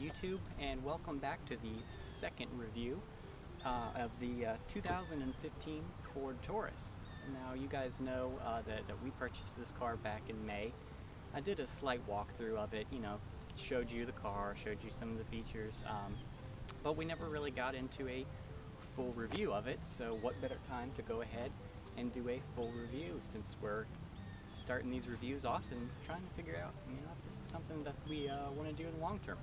YouTube, and welcome back to the second review of the 2015 Ford Taurus. Now, you guys know that we purchased this car back in May. I did a slight walkthrough of it, showed you the car, showed you some of the features, but we never really got into a full review of it, so what better time to go ahead and do a full review since we're starting these reviews off and trying to figure out, if this is something that we want to do in the long term.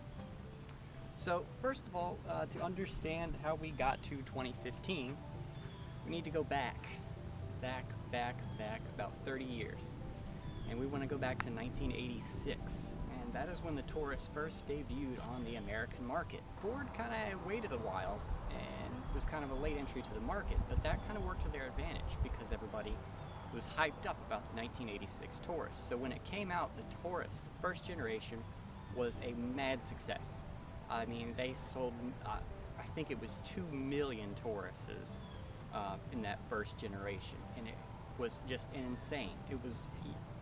So first of all, to understand how we got to 2015, we need to go back about 30 years. And we want to go back to 1986, and that is when the Taurus first debuted on the American market. Ford kind of waited a while and was kind of a late entry to the market, but that kind of worked to their advantage because everybody was hyped up about the 1986 Taurus. So when it came out, the Taurus, the first generation, was a mad success. I mean, they sold, I think it was 2 million Tauruses in that first generation, and it was just insane. It was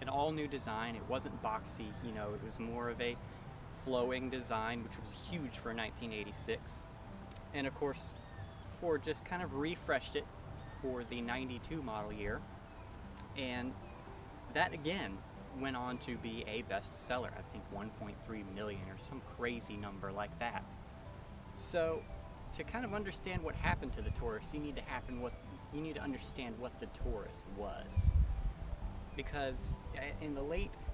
an all-new design. It wasn't boxy, it was more of a flowing design, which was huge for 1986. And of course, Ford just kind of refreshed it for the 92 model year, and that again went on to be a bestseller. I think 1.3 million or some crazy number like that. So to kind of understand what happened to the Taurus, you need to understand what the Taurus was. Because in the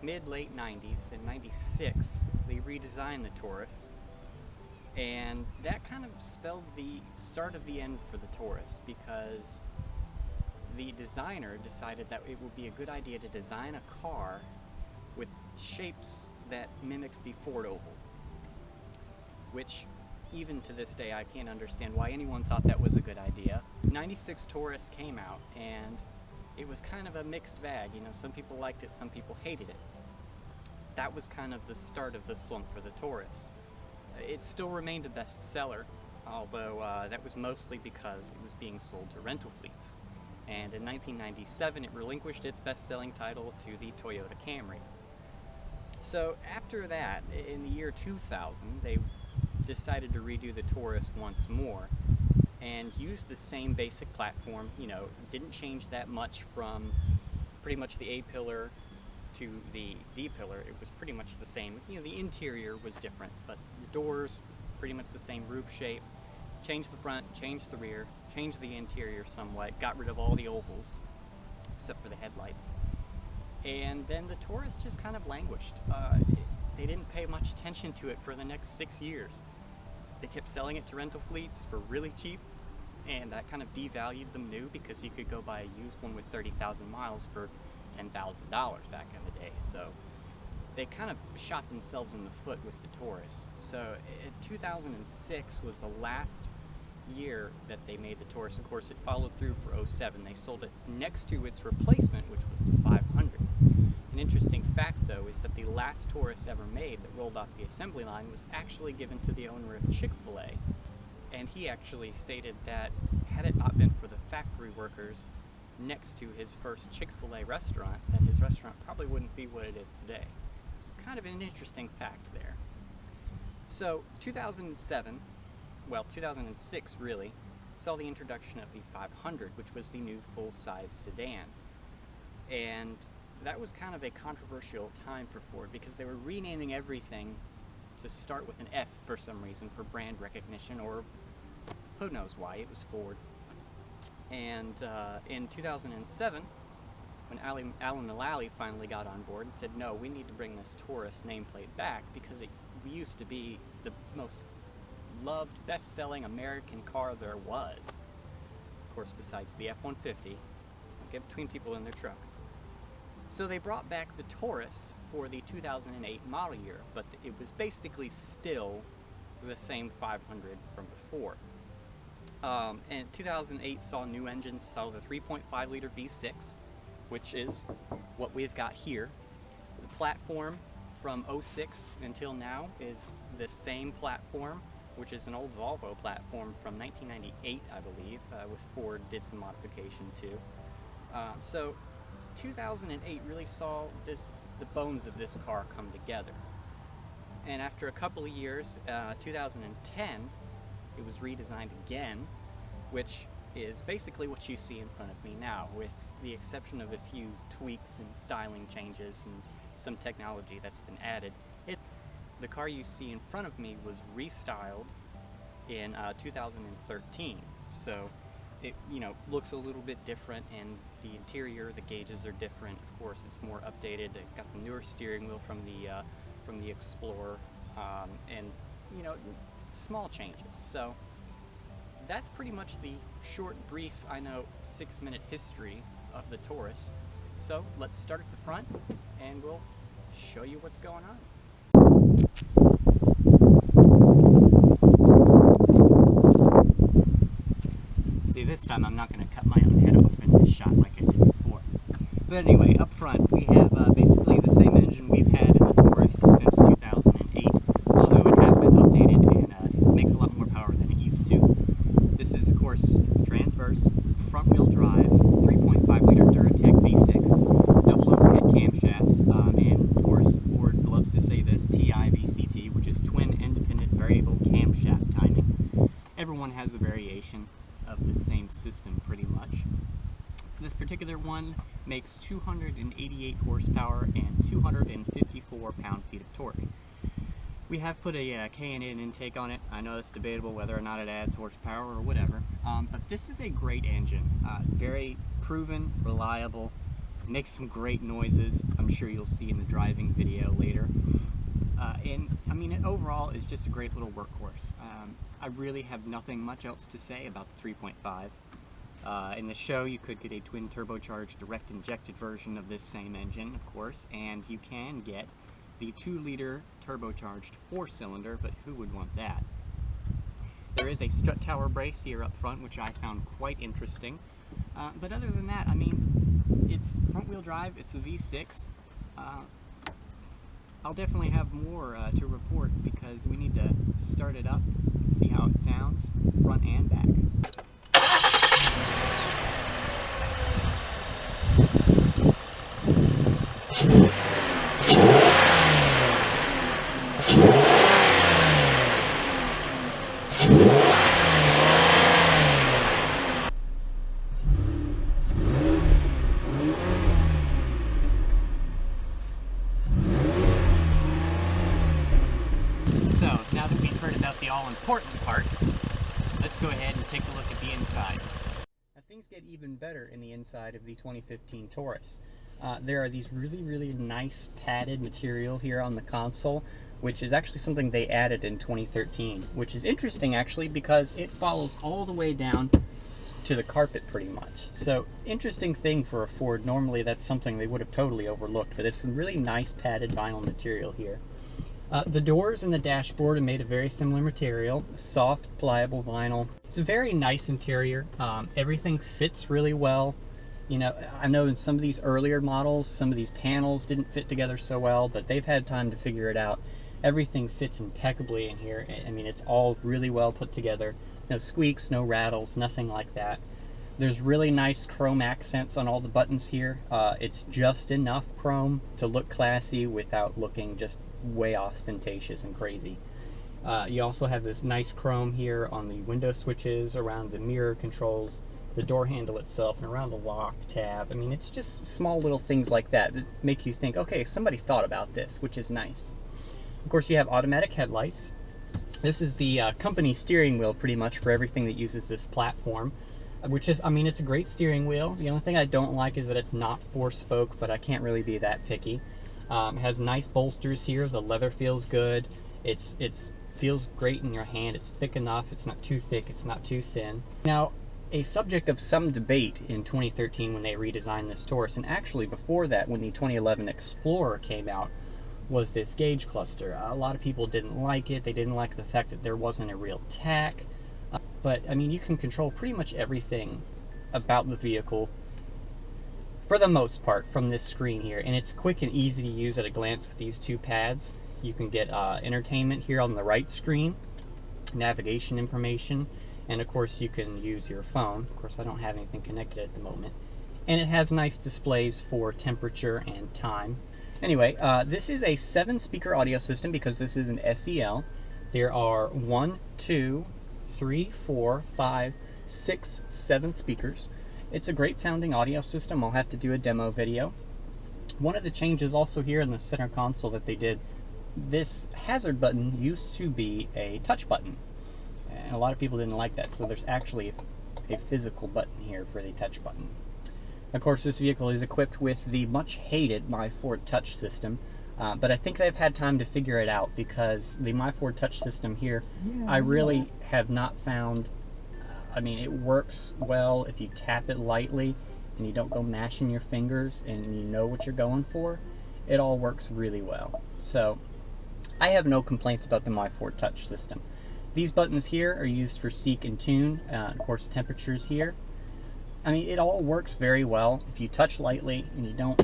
mid-late 90s, in 96, they redesigned the Taurus, and that kind of spelled the start of the end for the Taurus, because the designer decided that it would be a good idea to design a car with shapes that mimicked the Ford oval, which even to this day I can't understand why anyone thought that was a good idea. 96 Taurus came out, and it was kind of a mixed bag. Some people liked it, some people hated it. That was kind of the start of the slump for the Taurus. It still remained a bestseller, although that was mostly because it was being sold to rental fleets. And in 1997, it relinquished its best-selling title to the Toyota Camry. So after that, in the year 2000, they decided to redo the Taurus once more and use the same basic platform. Didn't change that much from pretty much the A-pillar to the D-pillar. It was pretty much the same. The interior was different, but the doors, pretty much the same roof shape. Changed the front, changed the rear, changed the interior somewhat, got rid of all the ovals, except for the headlights. And then the Taurus just kind of languished. They didn't pay much attention to it for the next 6 years. They kept selling it to rental fleets for really cheap, and that kind of devalued them new, because you could go buy a used one with 30,000 miles for $10,000 back in the day. So they kind of shot themselves in the foot with the Taurus. So 2006 was the last year that they made the Taurus. Of course, it followed through for 07. They sold it next to its replacement, which was the 500. An interesting fact, though, is that the last Taurus ever made that rolled off the assembly line was actually given to the owner of Chick-fil-A. And he actually stated that had it not been for the factory workers next to his first Chick-fil-A restaurant, that his restaurant probably wouldn't be what it is today. It's kind of an interesting fact there. So 2006 really, saw the introduction of the 500, which was the new full-size sedan. And that was kind of a controversial time for Ford, because they were renaming everything to start with an F for some reason, for brand recognition, or who knows why. It was Ford. And in 2007, when Alan Mullally finally got on board and said, no, we need to bring this Taurus nameplate back, because it used to be the most loved, best-selling American car there was. Of course, besides the F-150. Don't get between people in their trucks. So they brought back the Taurus for the 2008 model year, but it was basically still the same 500 from before. And 2008 saw new engines, saw the 3.5-liter V6, which is what we've got here. The platform from 06 until now is the same platform, which is an old Volvo platform from 1998, I believe, with Ford did some modification too. So 2008 really saw the bones of this car come together. and after a couple of years, 2010, it was redesigned again, which is basically what you see in front of me now, with the exception of a few tweaks and styling changes and some technology that's been added. The car you see in front of me was restyled in 2013, so it looks a little bit different, and the interior, the gauges are different. Of course, it's more updated. It got the newer steering wheel from the Explorer, and small changes. So that's pretty much the short, brief, 6-minute history of the Taurus. So let's start at the front, and we'll show you what's going on. See, this time I'm not going to cut my own head off in this shot like I did before. But anyway, up front we have basically the same engine we've had in the Taurus since 2008, although it has been updated and it makes a lot more power than it used to. This is, of course, transverse, front-wheel drive, 3.5-liter Duratec V6, double overhead camshafts, and of course Ford loves to say this, TIVCT, which is twin independent variable camshaft timing. Everyone has a variation of the same system pretty much. This particular one makes 288 horsepower and 254 pound-feet of torque. We have put a K&N intake on it. I know it's debatable whether or not it adds horsepower or whatever, but this is a great engine. Very proven, reliable, makes some great noises. I'm sure you'll see in the driving video later. And I mean, overall, it's just a great little workhorse. I really have nothing much else to say about the 3.5. In the show, you could get a twin turbocharged direct injected version of this same engine, of course, and you can get the 2-liter turbocharged 4-cylinder, but who would want that? There is a strut tower brace here up front, which I found quite interesting. But other than that, I mean, it's front-wheel drive, it's a V6. I'll definitely have more to report because we need to start it up, see how it sounds, front and back. So, now that we've heard about the all-important parts, let's go ahead and take a look at the inside. Now, things get even better in the inside of the 2015 Taurus. There are these really nice padded material here on the console, which is actually something they added in 2013, which is interesting actually because it follows all the way down to the carpet pretty much. So, interesting thing for a Ford. Normally that's something they would have totally overlooked, but it's some really nice padded vinyl material here. The doors and the dashboard are made of very similar material, soft, pliable vinyl. It's a very nice interior. Everything fits really well. I know in some of these earlier models, some of these panels didn't fit together so well, but they've had time to figure it out. Everything fits impeccably in here. I mean, it's all really well put together. No squeaks, no rattles, nothing like that. There's really nice chrome accents on all the buttons here. It's just enough chrome to look classy without looking just way ostentatious and crazy. You also have this nice chrome here on the window switches, around the mirror controls, the door handle itself, and around the lock tab. I mean, it's just small little things like that that make you think, okay, somebody thought about this, which is nice. Of course, you have automatic headlights. This is the company steering wheel pretty much for everything that uses this platform, which is, I mean, it's a great steering wheel. The only thing I don't like is that it's not 4-spoke, but I can't really be that picky. It has nice bolsters here. The leather feels good. It feels great in your hand. It's thick enough. It's not too thick. It's not too thin. Now, a subject of some debate in 2013 when they redesigned this Taurus, and actually before that when the 2011 Explorer came out, was this gauge cluster. A lot of people didn't like it. They didn't like the fact that there wasn't a real tack. But, I mean, you can control pretty much everything about the vehicle for the most part from this screen here, and it's quick and easy to use at a glance with these two pads. You can get entertainment here on the right screen, navigation information, and of course you can use your phone. Of course I don't have anything connected at the moment. And it has nice displays for temperature and time. Anyway, this is a 7-speaker audio system because this is an SEL. There are 1, 2, 3, 4, 5, 6, 7 speakers. It's a great sounding audio system. I'll have to do a demo video. One of the changes also here in the center console that they did, this hazard button used to be a touch button. And a lot of people didn't like that, so there's actually a physical button here for the touch button. Of course, this vehicle is equipped with the much hated My Ford Touch system, but I think they've had time to figure it out because the My Ford Touch system here, I really have not found, I mean, it works well if you tap it lightly and you don't go mashing your fingers and you know what you're going for. It all works really well. So I have no complaints about the My Ford Touch system. These buttons here are used for seek and tune, of course temperatures here. I mean, it all works very well. If you touch lightly and you don't,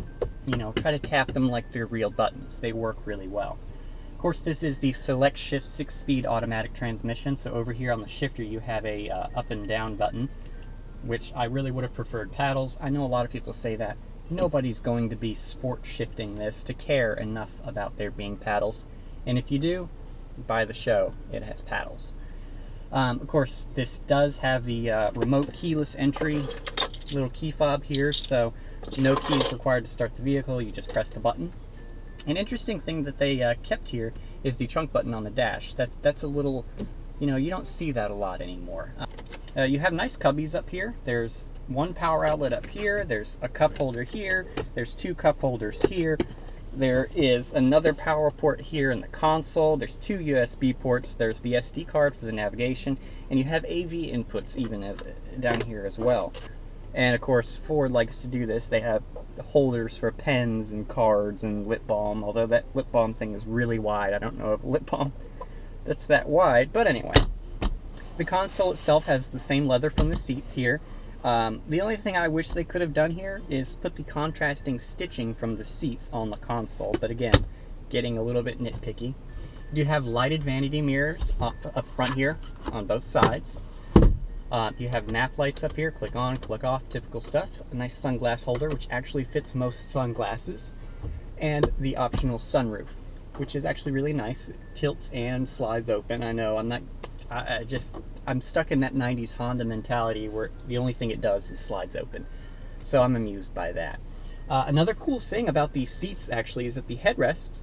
try to tap them like they're real buttons. They work really well. Of course, this is the Select Shift 6-speed automatic transmission. So over here on the shifter, you have a up and down button, which I really would have preferred paddles. I know a lot of people say that. Nobody's going to be sport shifting this to care enough about there being paddles. And if you do, buy the show. It has paddles. Of course, this does have the remote keyless entry little key fob here, so no keys required to start the vehicle. You just press the button. An interesting thing that they kept here is the trunk button on the dash. That's a little, you don't see that a lot anymore. You have nice cubbies up here. There's one power outlet up here. There's a cup holder here. There's 2 cup holders here. There is another power port here in the console. There's 2 USB ports. There's the SD card for the navigation, and you have AV inputs even down here as well. And of course, Ford likes to do this. They have the holders for pens and cards and lip balm, although that lip balm thing is really wide. I don't know if lip balm that's that wide, but anyway. The console itself has the same leather from the seats here. The only thing I wish they could have done here is put the contrasting stitching from the seats on the console, but again, getting a little bit nitpicky. You have lighted vanity mirrors up front here on both sides. You have nap lights up here, click on, click off, typical stuff. A nice sunglass holder, which actually fits most sunglasses. And the optional sunroof, which is actually really nice. It tilts and slides open. I know, I'm stuck in that 90s Honda mentality where the only thing it does is slides open. So I'm amused by that. Another cool thing about these seats actually is that the headrests,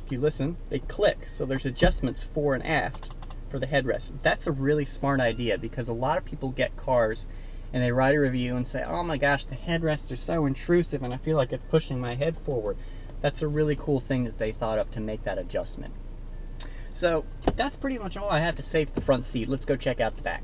if you listen, they click. So there's adjustments fore and aft for the headrest. That's a really smart idea because a lot of people get cars and they write a review and say, oh my gosh, the headrests are so intrusive and I feel like it's pushing my head forward. That's a really cool thing that they thought up to make that adjustment. So that's pretty much all I have to say for the front seat. Let's go check out the back.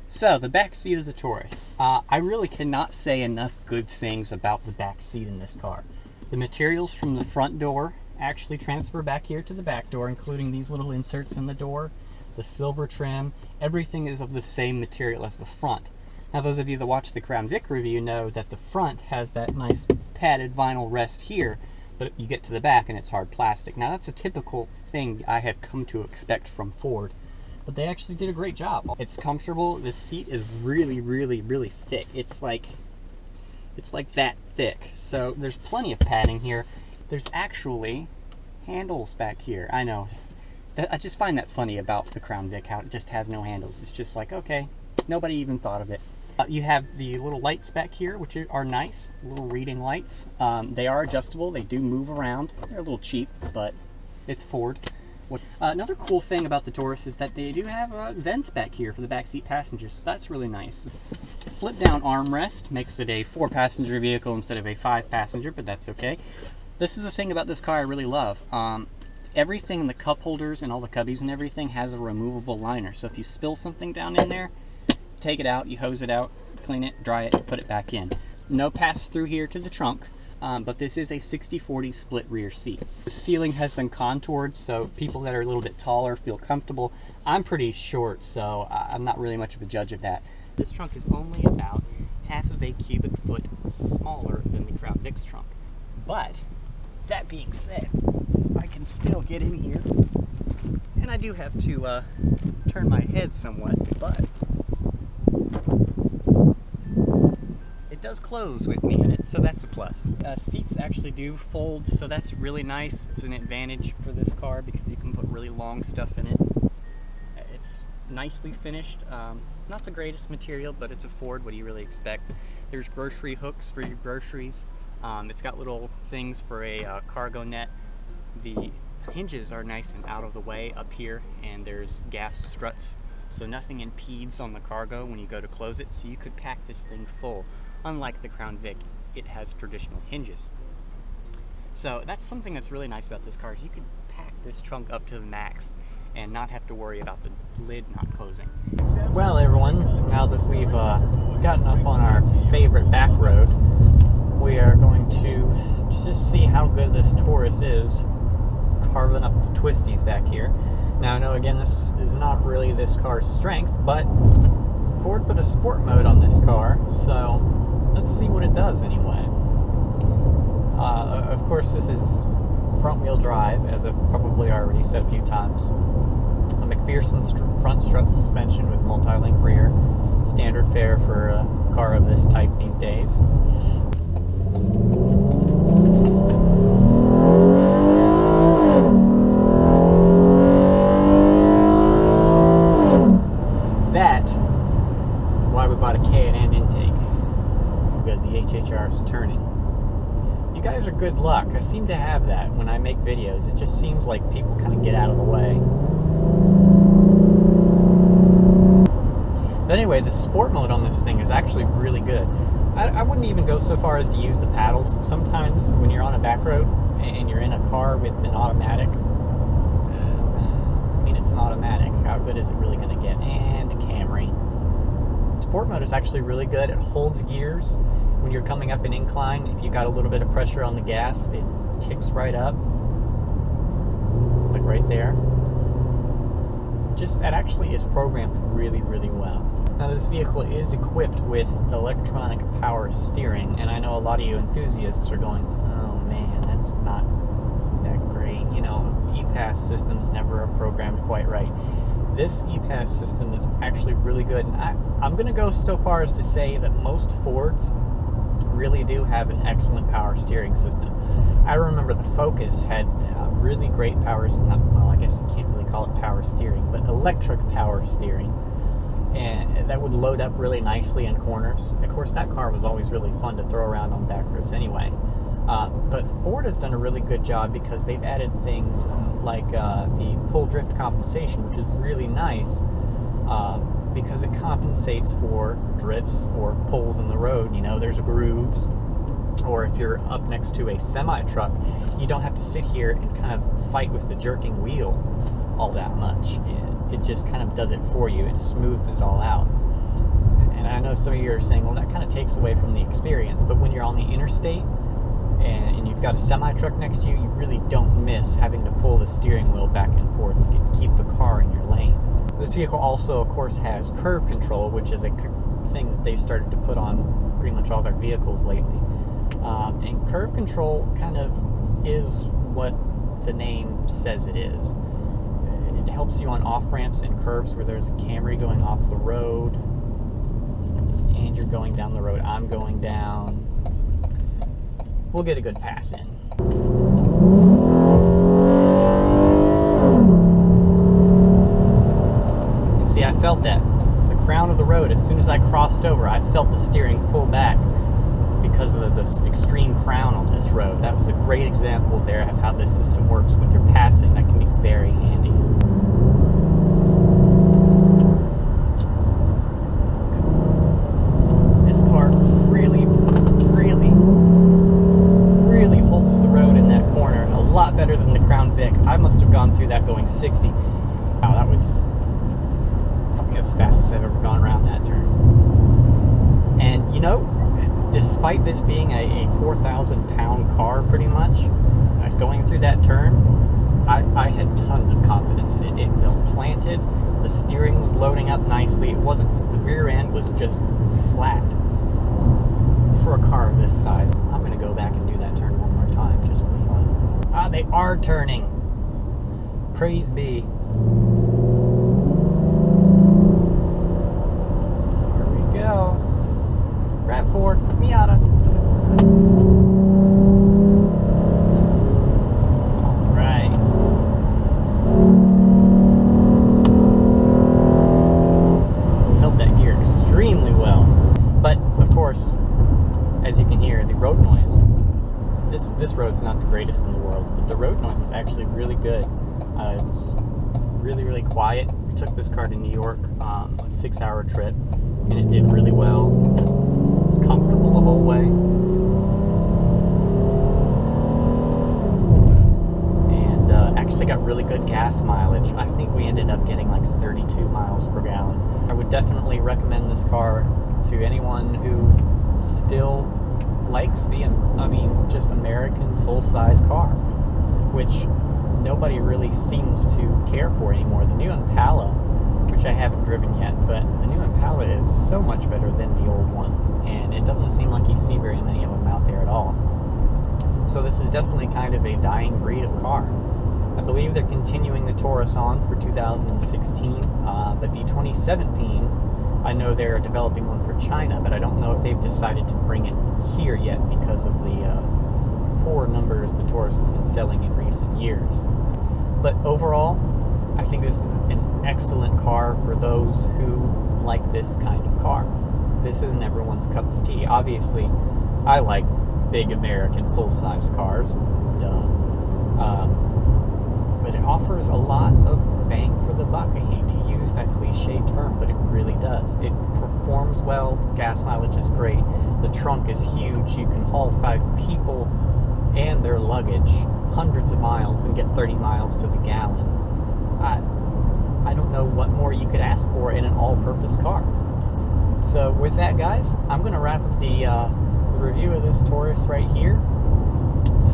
So the back seat of the Taurus. I really cannot say enough good things about the back seat in this car. The materials from the front door actually transfer back here to the back door, including these little inserts in the door, the silver trim. Everything is of the same material as the front. Now those of you that watch the Crown Vic review know that the front has that nice padded vinyl rest here, but you get to the back and it's hard plastic. Now that's a typical thing I have come to expect from Ford, but they actually did a great job. It's comfortable. This seat is really, really, really thick. It's like that thick. So there's plenty of padding here. There's actually handles back here. I know. I just find that funny about the Crown Vic, how it just has no handles. It's just like, okay, nobody even thought of it. You have the little lights back here, which are nice, little reading lights. They are adjustable. They do move around. They're a little cheap, but it's Ford. Another cool thing about the Taurus is that they do have vents back here for the backseat passengers, so that's really nice. Flip down armrest makes it a 4-passenger vehicle instead of a 5-passenger, but that's okay. This is the thing about this car I really love. Everything in the cup holders and all the cubbies and everything has a removable liner, so if you spill something down in there, take it out, you hose it out, clean it, dry it, put it back in. No pass through here to the trunk, but this is a 60-40 split rear seat. The ceiling has been contoured so people that are a little bit taller feel comfortable. I'm pretty short, so I'm not really much of a judge of that. This trunk is only about half of a cubic foot smaller than the Crown Vic's trunk. But, that being said, I can still get in here, and I do have to turn my head somewhat, but does close with me in it, so that's a plus. Seats actually do fold, so that's really nice. It's an advantage for this car because you can put really long stuff in it. It's nicely finished. Not the greatest material, but it's a Ford. What do you really expect? There's grocery hooks for your groceries. It's got little things for a cargo net. The hinges are nice and out of the way up here, and there's gas struts, so nothing impedes on the cargo when you go to close it, so you could pack this thing full. Unlike the Crown Vic, it has traditional hinges. So that's something that's really nice about this car, is you could pack this trunk up to the max and not have to worry about the lid not closing. Well everyone, now that we've gotten up on our favorite back road, we are going to just see how good this Taurus is carving up the twisties back here. Now I know again this is not really this car's strength, but Ford put a sport mode on this car, so let's see what it does anyway. Of course this is front wheel drive, as I've probably already said a few times. A McPherson front strut suspension with multi-link rear, standard fare for a car of this type these days. That is why we bought a K&N intake. Good, the HHR is turning. You guys are good luck. I seem to have that when I make videos. It just seems like people kind of get out of the way. But anyway, the sport mode on this thing is actually really good. I wouldn't even go so far as to use the paddles. Sometimes when you're on a back road and you're in a car with an automatic, I mean it's an automatic, how good is it really going to get? And Camry. Sport mode is actually really good. It holds gears when you're coming up an incline. If you got a little bit of pressure on the gas, it kicks right up, like right there. It actually is programmed really, really well. Now this vehicle is equipped with electronic power steering, and I know a lot of you enthusiasts are going, oh man, that's not that great. You know, e-Pass systems never are programmed quite right. This e-Pass system is actually really good. And I'm going to go so far as to say that most Fords really do have an excellent power steering system. I remember the Focus had really great power, well I guess you can't really call it power steering, but electric power steering. And that would load up really nicely in corners. Of course, that car was always really fun to throw around on back roads anyway. But Ford has done a really good job because they've added things like the pull drift compensation, which is really nice because it compensates for drifts or pulls in the road. You know, there's grooves, or if you're up next to a semi-truck, you don't have to sit here and kind of fight with the jerking wheel all that much. It just kind of does it for you. It smooths it all out. And I know some of you are saying, well, that kind of takes away from the experience, but when you're on the interstate and you've got a semi-truck next to you, you really don't miss having to pull the steering wheel back and forth and keep the car in your lane. This vehicle also, of course, has curve control, which is a thing that they've started to put on pretty much all their vehicles lately. And curve control kind of is what the name says it is. It helps you on off-ramps and curves where there's a Camry going off the road and you're going down the road I'm going down. We'll get a good pass in. You see, I felt that. The crown of the road, as soon as I crossed over, I felt the steering pull back because of the extreme crown on this road. That was a great example there of how this system works when you're passing. That can be very handy. This car really, really, really holds the road in that corner a lot better than the Crown Vic. I must have gone through that going 60. Wow, that was, I think that's the fastest I've ever gone around that turn. And you know, despite this being a 4,000 pound car pretty much, going through that turn, I had tons of confidence in it. It felt planted, the steering was loading up nicely, it wasn't, the rear end was just flat. For a car of this size, I'm going to go back and do that turn one more time just for fun. Ah, they are turning! Praise be. Here we go. RAV4, Miata. as you can hear, the road noise. This road's not the greatest in the world, but the road noise is actually really good. It's really, really quiet. We took this car to New York, a 6-hour trip, and it did really well. It was comfortable the whole way. And actually got really good gas mileage. I think we ended up getting like 32 miles per gallon. I would definitely recommend this car to anyone who still likes just American full-size car, which nobody really seems to care for anymore. The new Impala, which I haven't driven yet, but the new Impala is so much better than the old one, and it doesn't seem like you see very many of them out there at all. So this is definitely kind of a dying breed of car. I believe they're continuing the Taurus on for 2016, but the 2017, I know they're developing one for China, but I don't know if they've decided to bring it here yet because of the poor numbers the Taurus has been selling in recent years. But overall, I think this is an excellent car for those who like this kind of car. This isn't everyone's cup of tea. Obviously, I like big American full-size cars, but it offers a lot of bang for the buck. I hate to use that cliche term, but it really does. It performs well, gas mileage is great, the trunk is huge, you can haul 5 people and their luggage hundreds of miles and get 30 miles to the gallon. I don't know what more you could ask for in an all-purpose car. So with that, guys, I'm going to wrap up the review of this Taurus right here.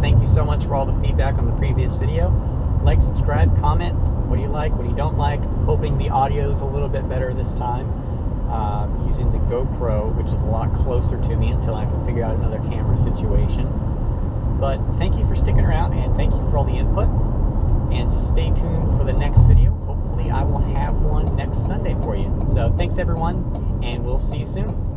Thank you so much for all the feedback on the previous video. Like, subscribe, comment, what do you like, what do you don't like. Hoping the audio is a little bit better this time. Using the GoPro, which is a lot closer to me until I can figure out another camera situation. But thank you for sticking around, and thank you for all the input. And stay tuned for the next video. Hopefully I will have one next Sunday for you. So thanks everyone, and we'll see you soon.